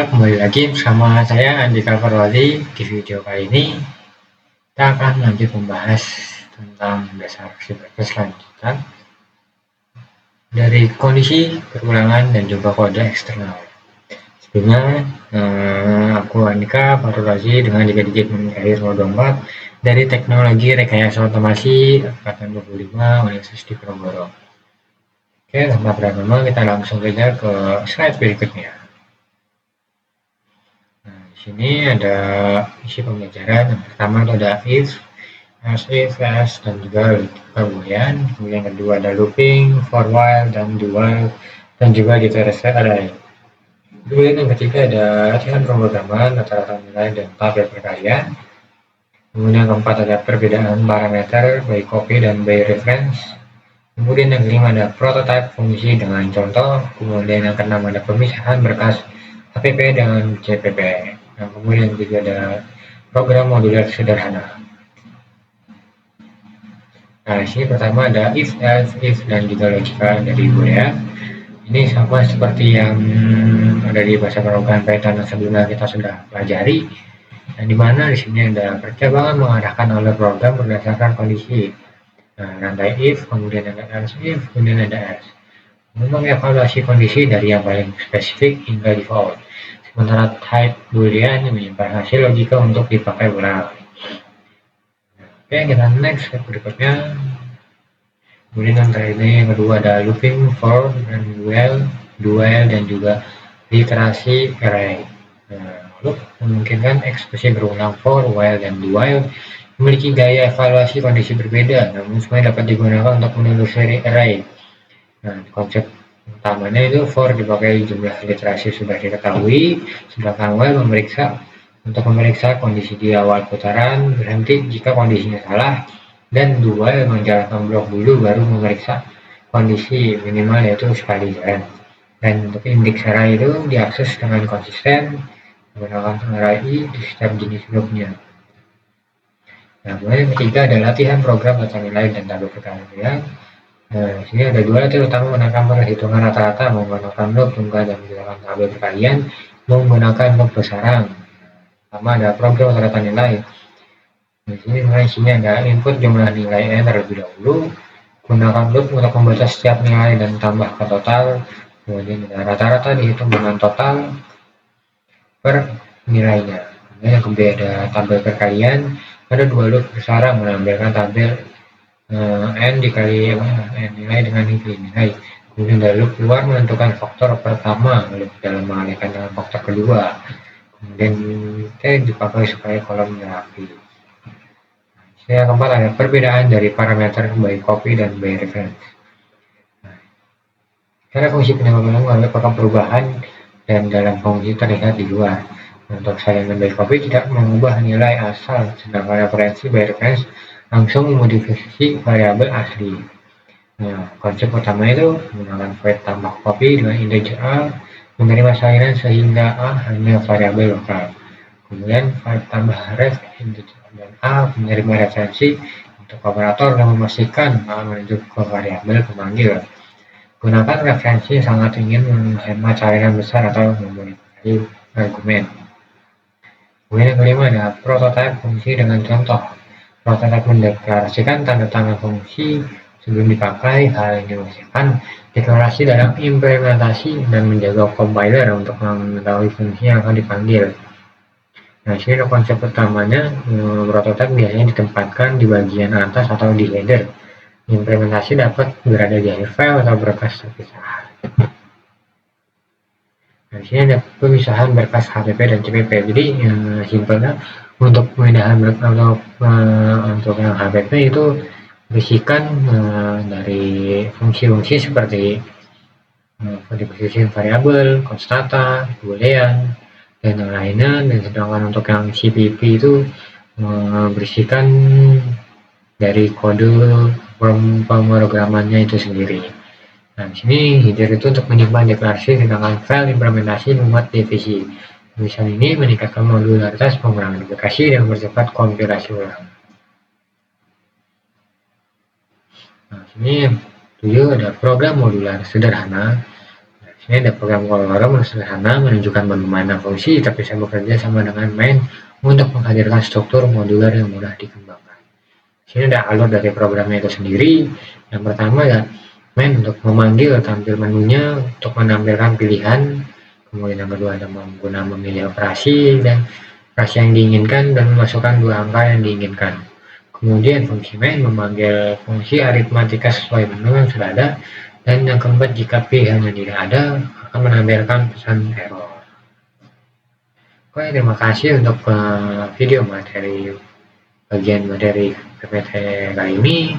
kembali lagi bersama saya Andika Farwadi. Di video kali ini kita akan lanjut membahas tentang dasar siberkes lanjutan dari kondisi perulangan dan juga kode eksternal. Sebelumnya aku Andika Farwadi dengan digit-digit mengakhir 24 dari Teknologi Rekayasa Otomasi Angkatan 25 Universitas Diponegoro. Oke, tanpa berlama-lama kita langsung saja ke slide berikutnya. Sini ada isi pembelajaran. Yang pertama itu ada if, else, dan juga boolean. Kemudian yang kedua ada looping, for while, dan do while, dan juga declarative array. Kemudian yang ketiga ada latihan pemrograman, rata-rata nilai, dan tabel perkalian. Kemudian yang keempat ada perbedaan parameter by copy dan by reference. Kemudian yang kelima ada prototype fungsi dengan contoh. Kemudian yang keenam ada pemisahan berkas HPP dengan CPP. Nah, kemudian juga ada program modular sederhana. Nah, di sini pertama ada if, else, if, dan juga logika dari boolean. Ini sama seperti yang ada di bahasa pemrograman Python yang sebelumnya kita sudah pelajari. Nah, di mana di sini ada percobaan mengarahkan alur program berdasarkan kondisi. Nah, rantai if, kemudian ada else if, kemudian ada else. Mengevaluasi kondisi dari yang paling spesifik hingga default. Sementara type boolean yang menyimpan hasil logika untuk dipakai ulang. Oke, kita next ke berikutnya. Kemudian yang terakhir yang kedua ada looping, for, dan do while, dan juga iterasi array. Loop memungkinkan ekspresi berulang for, while, dan do while memiliki gaya evaluasi kondisi berbeda, namun semuanya dapat digunakan untuk menelusuri array. Nah, konsep utamanya itu for dipakai jumlah literasi sudah diketahui, sedangkan while untuk memeriksa kondisi di awal putaran, berhenti jika kondisinya salah, dan do while menjalankan blok dulu baru memeriksa kondisi minimal yaitu sekali jalan. Dan untuk indeks array itu diakses dengan konsisten menggunakan array di setiap jenis bloknya. Nah, kemudian yang ketiga ada latihan program data nilai dan tabel perkalian. Nah, sini ada dua latihan utama menggunakan perhitungan rata-rata, menggunakan loop tunggal, dan menggunakan tabel perkalian menggunakan loop besaran. Pertama ada program rata-rata nilai. Di sini ada input jumlah nilai n terlebih dahulu, gunakan loop untuk membaca setiap nilai dan tambah ke total. Kemudian ada rata-rata dihitung dengan total per nilainya. Kemudian yang kedua ada tabel perkalian. Ada dua loop bersarang menampilkan tabel n dikali n nilai dengan nilai. Kemudian dari loop keluar menentukan faktor pertama, loop dalam mengalihkan dengan faktor kedua. Kemudian T dipakai supaya kolomnya rapi. Yang keempat ada perbedaan dari parameter by copy dan by reference. Cara fungsi penambah merupakan perubahan dan dalam fungsi terlihat di luar. Untuk salinan by copy tidak mengubah nilai asal, sedangkan referensi by reference langsung memodifikasi variabel asli. Nah, konsep utama itu menggunakan void tambah copy dengan integer a menerima salinan sehingga a hanya variabel lokal. Kemudian void tambah ref integer dan a menerima referensi untuk operator yang memastikan a menuju ke variabel pemanggil. Gunakan referensi sangat ingin menghemat salinan besar atau memodifikasi argumen. Kemudian yang kelima ada prototype fungsi dengan contoh. Prototype mendeklarasikan tanda tangan fungsi sebelum dipakai. Hal ini menghasilkan deklarasi dalam implementasi dan menjaga compiler untuk mengetahui fungsi yang akan dipanggil. Nah, sini konsep utamanya, prototype biasanya ditempatkan di bagian atas atau di header. Implementasi dapat berada di akhir file atau berkas terpisah. Nah, di sini ada pemisahan berkas HPP dan CPP. Jadi simpelnya untuk pemindahan untuk yang HPP itu berisikan dari fungsi-fungsi seperti modifikasi variabel, konstanta, boolean, dan yang lainnya. Dan sedangkan untuk yang CPP itu berisikan dari kode pemrogramannya itu sendiri. Nah, di sini header itu untuk menyimpan deklarasi, sedangkan file implementasi memuat divisi. Tulisan ini meningkatkan modularitas pengulangan aplikasi dan mempercepat kompilasi ulang. Nah, sini 7 ada program modular sederhana. Nah, Sini ada program call sederhana menunjukkan bagaimana fungsi tapi bisa bekerja sama dengan main untuk menghadirkan struktur modular yang mudah dikembangkan. Sini ada alur dari programnya itu sendiri. Yang pertama ya main untuk memanggil tampil menunya untuk menampilkan pilihan. Kemudian yang kedua ada menggunakan memilih operasi dan operasi yang diinginkan dan memasukkan dua angka yang diinginkan. Kemudian fungsi main memanggil fungsi aritmatika sesuai menu yang sudah ada. Dan yang keempat, jika pilihan yang tidak ada, akan menampilkan pesan error. Oke, terima kasih untuk video materi bagian materi PPT kali ini.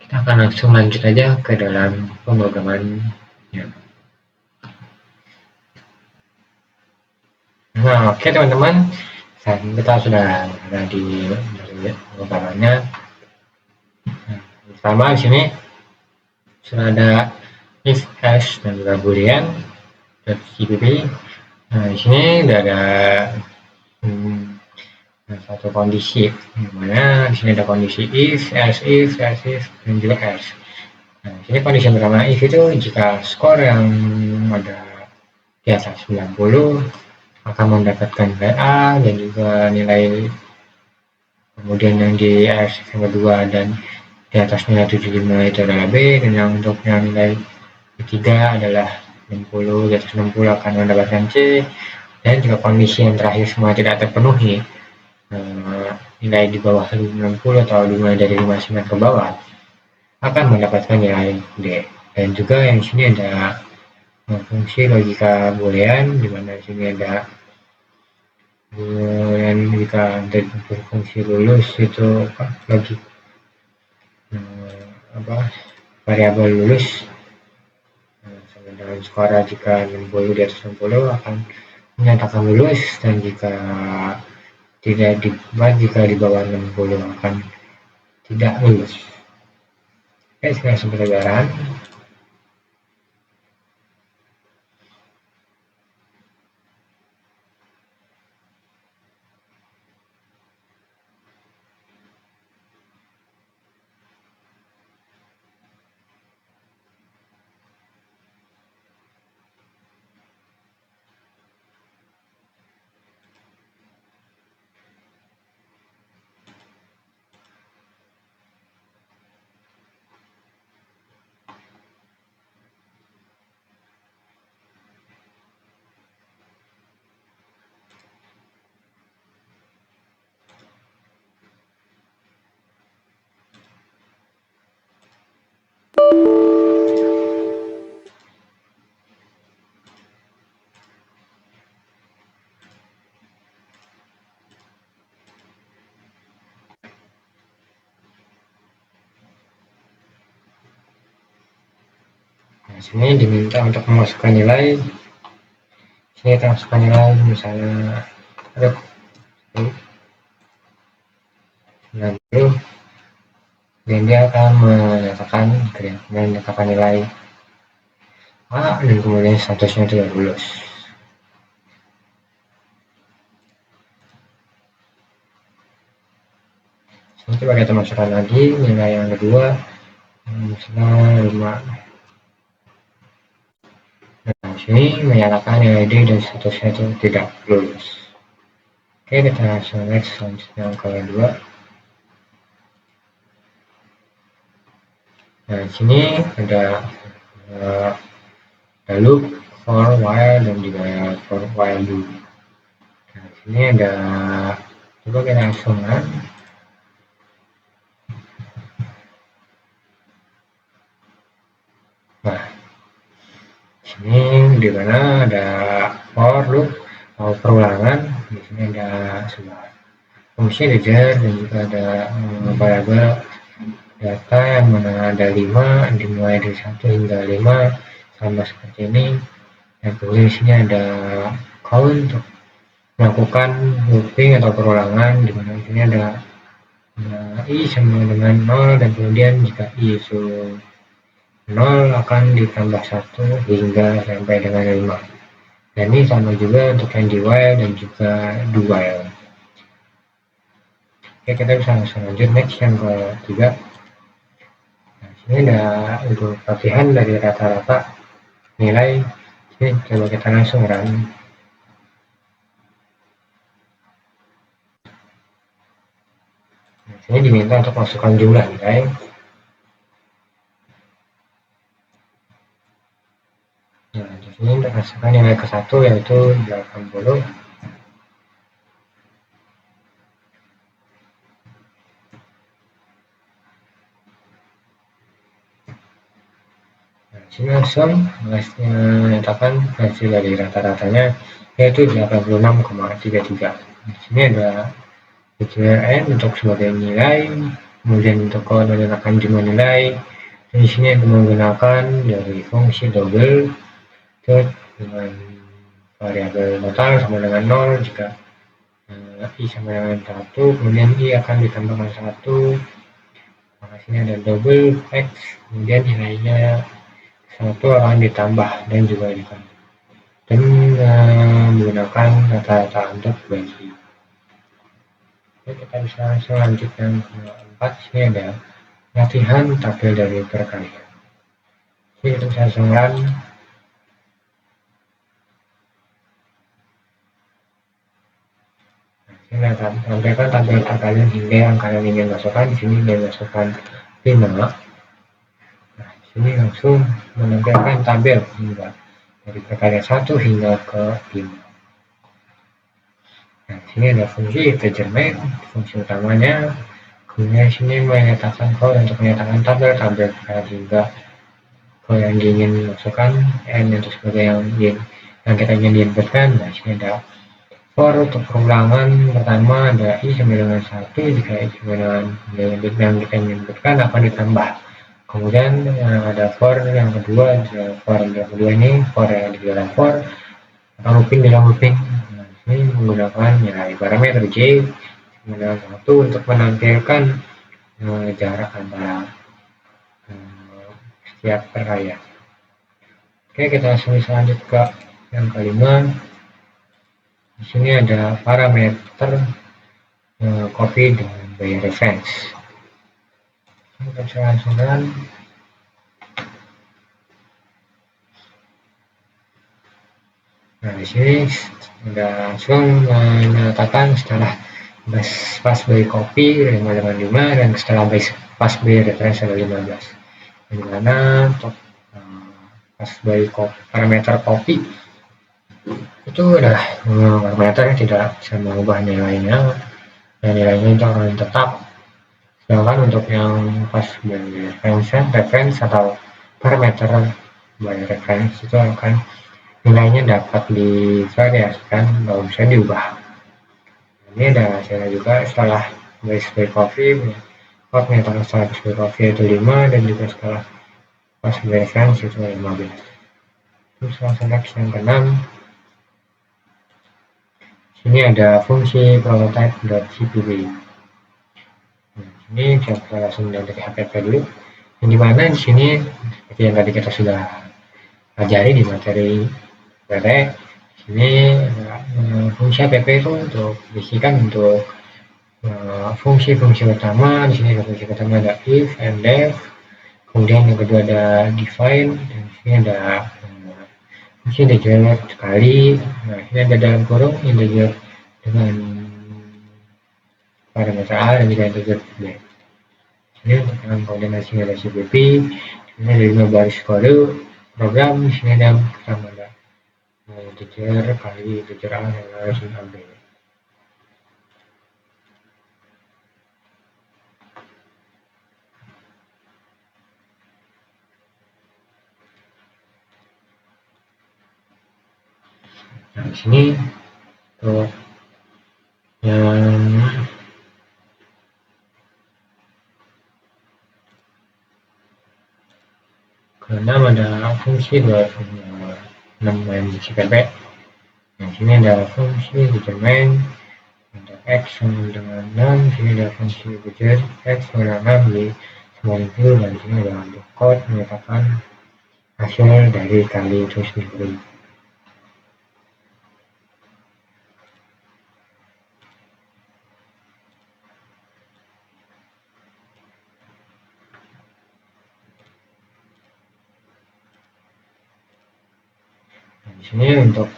Kita akan langsung lanjut aja ke dalam pemrograman. Nah, oke teman-teman, kita sudah ada di pemrogramannya. Nah, pertama di sini sudah ada if else dan juga boolean .cpp. Nah, di sini udah ada satu kondisi, dimana di sini ada kondisi if, else if, dan juga else. Nah, di sini kondisi pertama if itu jika skor yang ada di atas 90 akan mendapatkan nilai A dan juga nilai, kemudian yang di else yang kedua dan di atas nilai 75 itu adalah B, dan yang untuk yang nilai ketiga adalah 60, di atas 60 akan mendapatkan C, dan jika kondisi yang terakhir semua tidak terpenuhi, nilai di bawah 60 atau dimulai dari 59 ke bawah akan mendapatkan nilai D. Dan juga yang di sini ada fungsi logika boolean, di mana di sini ada boolean jika berfungsi lulus itu logik variabel lulus sama dengan skora jika 60 di atas 60 akan menyatakan lulus, dan jika tidak jika di bawah 60 akan tidak lulus. Oke, sekarang pembelajaran. Nah, sini diminta untuk memasukkan nilai. Sini kita masukkan nilai, misalnya 90, dan dia akan menyatakan nilai A, dan kemudian statusnya tidak lulus. Sini coba kita masukkan lagi nilai yang kedua, misalnya 5. Nah, sini menyatakan nilai D dan statusnya itu tidak lulus. Oke, kita langsung next selanjutnya yang kedua. Nah, di sini ada loop, for, while, dan juga for, while, do. Nah, di sini ada, coba kita langsung Nah, sini di mana ada for loop atau perulangan. Di sini ada sebuah fungsi reader dan juga ada variabel data yang mana ada 5 dimulai dari 1 hingga 5 sama seperti ini. Dan kemudian di sini ada count untuk melakukan looping atau perulangan, di mana di sini ada i sama dengan 0, dan kemudian jika i itu 0 akan ditambah 1 hingga sampai dengan 5. Dan ini sama juga untuk yang di while dan juga do while. Oke, kita bisa langsung lanjut next yang ketiga. Nah, sini ada untuk latihan dari rata-rata nilai Oke, coba kita langsung run. Nah, sini diminta untuk masukkan jumlah nilai. Nah, di sini untuk masukkan nilai ke 1 yaitu 80. Nah, di sini langsung menyatakan hasil dari rata-ratanya yaitu 86,33. Di sini ada n untuk sebagai nilai, kemudian untuk kalau menggunakan jumlah nilai, di sini menggunakan dari fungsi double dengan variabel total sama dengan 0 jika i sama dengan 1, kemudian i akan ditambahkan 1, maka sini ada double x, kemudian nilainya 1 akan ditambah dan juga ditambah dan menggunakan rata-rata untuk bagi. Oke, kita bisa langsung lanjut yang keempat. Sini ada latihan tabel dari perkalian. Oke, kita bisa langsung run. Ini akan tampilkan tabel perkalian hingga yang kalian ingin masukkan. Di sini ingin masukkan 5. Nah, di sini langsung menampilkan tabel hingga dari perkalian 1 hingga ke 5. Nah, di sini ada fungsi integer main, fungsi utamanya. Kemudian di sini menyatakan kode untuk menyatakan tabel hingga kalau yang ingin masukkan n untuk sebagai yang kita ingin diinputkan. Nah, di sini ada for untuk perulangan pertama ada i sama dengan 1, jika i sama dengan yang kita ingin inputkan akan ditambah. Kemudian ada for yang kedua, for yang kedua ini for yang di dalam for atau looping dalam looping. Nah, ini menggunakan nilai parameter j sama dengan 1 untuk menampilkan jarak antara setiap perkalian. Oke, kita langsung lanjut ke yang kelima. Di sini ada parameter copy dan by reference. Kita bisa langsung run. Nah, di sini sudah langsung menyatakan setelah pass by copy 5 dengan 5 dan setelah pass by reference ada 15. Di mana untuk pass by parameter copy itu adalah parameter yang tidak bisa mengubah nilainya dan nilainya itu akan tetap. Sedangkan untuk yang pas by reference atau parameter by reference itu akan nilainya dapat divariasikan, nggak bisa diubah. Ini ada hasilnya juga setelah base by coffee, menyatakan setelah base by coffee itu 5 dan juga setelah pas by reference itu 15. Terus langsung next yang ke-6. Sini ada fungsi prototype.cpp. Nah, ini kita langsung dari HTTP dulu. Yang dimana di sini seperti yang tadi kita sudah pelajari di materi PT, ini fungsi app itu untuk diisikan untuk fungsi-fungsi utama. Di sini ada fungsi utama ada if and def, kemudian yang kedua ada define, dan di sini ada fungsi integer sekali. Nah, ini ada dalam kurung integer dengan parameter a dan juga integer b. Ini untuk yang koordinasi ada CPP. Ini ada 5 baris kode program. Di sini ada pertama ada integer kali integer a dan harus ab. Nah, di sini untuk yang keenam ada fungsi 6-CPP. Nah, sini ada fungsi determine untuk x sama dengan 6. Sini ada fungsi integer x sama dengan 6 di semua itu, dan sini ada untuk code menyatakan hasil dari kali itu sendiri. di sini untuk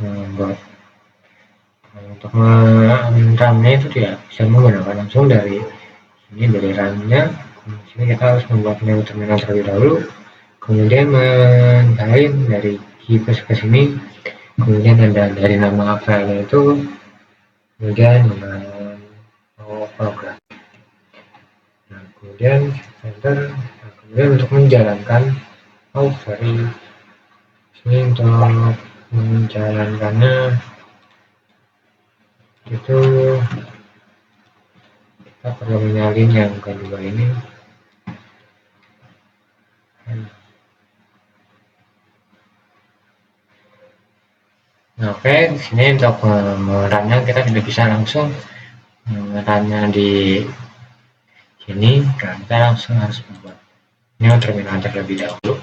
RAM-nya itu tidak bisa menggunakan langsung dari ini, dari RAM-nya. Di sini kita harus membuat new terminal terlebih dahulu, kemudian mensalin dari keypass ke sini, kemudian ada dari nama file itu, kemudian dengan program. Nah, kemudian enter. Nah, kemudian untuk menjalankan dari sini, untuk menjalankannya itu kita perlu menyalin yang kedua ini. Nah, oke, di sini untuk merannya kita tidak bisa langsung merannya di sini, kan kita langsung harus membuat new terminal terlebih dahulu.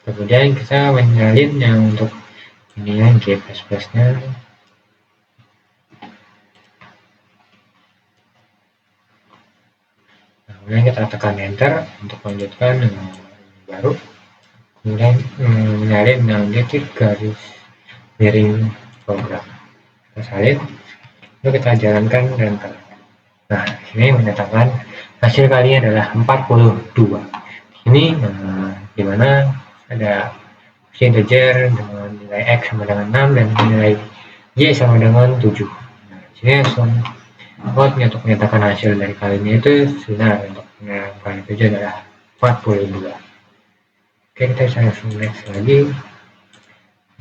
Kemudian kita menyalin yang untuk ini yang G++-nya. Kemudian kita tekan enter untuk melanjutkan dengan baru, kemudian menyalin dengan titik garis miring program, kita salin, lalu kita jalankan dan enter. Nah, ini menyatakan hasil kalinya adalah 42. Ini dimana ada integer dengan nilai x sama dengan 6 dan nilai y sama dengan 7. Nah, sini langsung outputnya untuk menyatakan hasil dari kalinya itu benar. Untuk kali 7 adalah 42. Oke, kita bisa langsung next lagi.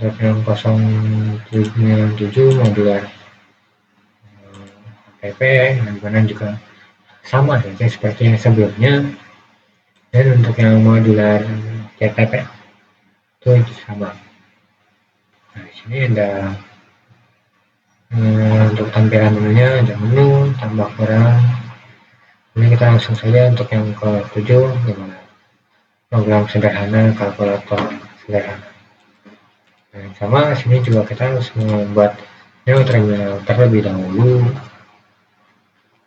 Untuk yang 07 modular PP, yang mana juga sama saja seperti yang sebelumnya. Dan untuk yang modular CTP itu sama. Nah, di sini ada untuk tampilan menunya, ada menu, tambah kurang. Ini kita langsung saja untuk yang ke-7, gimana? Program sederhana, kalkulator sederhana. Nah, sama sini juga kita harus membuat new terminal terlebih dahulu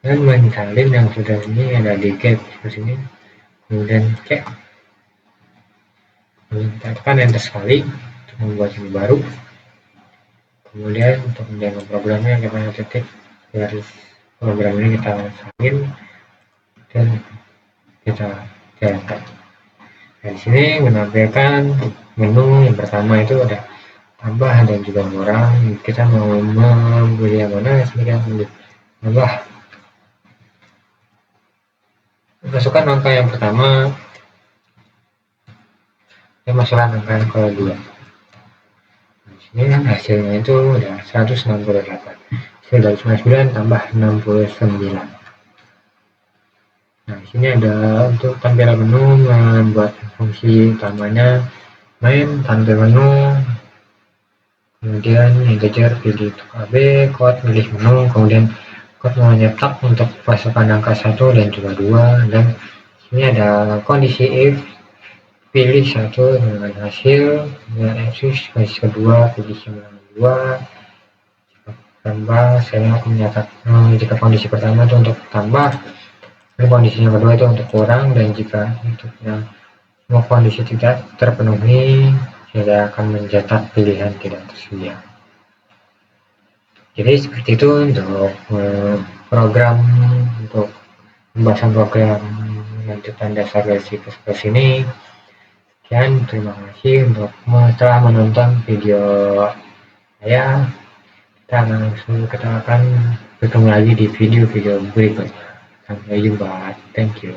dan mensalin yang sudah ini ada di get ke sini, kemudian cek, kemudian kita tekan enter sekali untuk membuat ini baru. Kemudian untuk menjaga programnya kita ketik garis program ini, kita salin dan kita jalankan. Nah, di sini menampilkan menu yang pertama itu ada tambah dan juga kurang. Kita mau membeli yang mana? Sini kita pilih tambah. Masukkan angka yang pertama, kita masukkan angka yang kedua. Ini hasilnya itu udah 168. Hasil dari 99 tambah 69. Nah, di sini ada untuk tampilan menu, membuat fungsi utamanya main, tampil menu, kemudian integer pilih untuk AB, code pilih menu, kemudian code menyetak untuk pasukan angka 1 dan juga 2, dan ini ada kondisi if, pilih 1 dengan hasil, dengan eksis kondisi kedua pilih 2, tambah saya akan menyatakan jika kondisi pertama itu untuk tambah, dan kondisi yang kedua itu untuk kurang, dan jika untuk yang semua kondisi tidak terpenuhi saya akan mencetak pilihan tidak tersedia. Jadi seperti itu untuk program, untuk pembahasan program lanjutan dasar dari C++ ini. Sekian, terima kasih untuk telah menonton video saya. Kita akan bertemu lagi di video-video berikutnya. Sampai jumpa, thank you.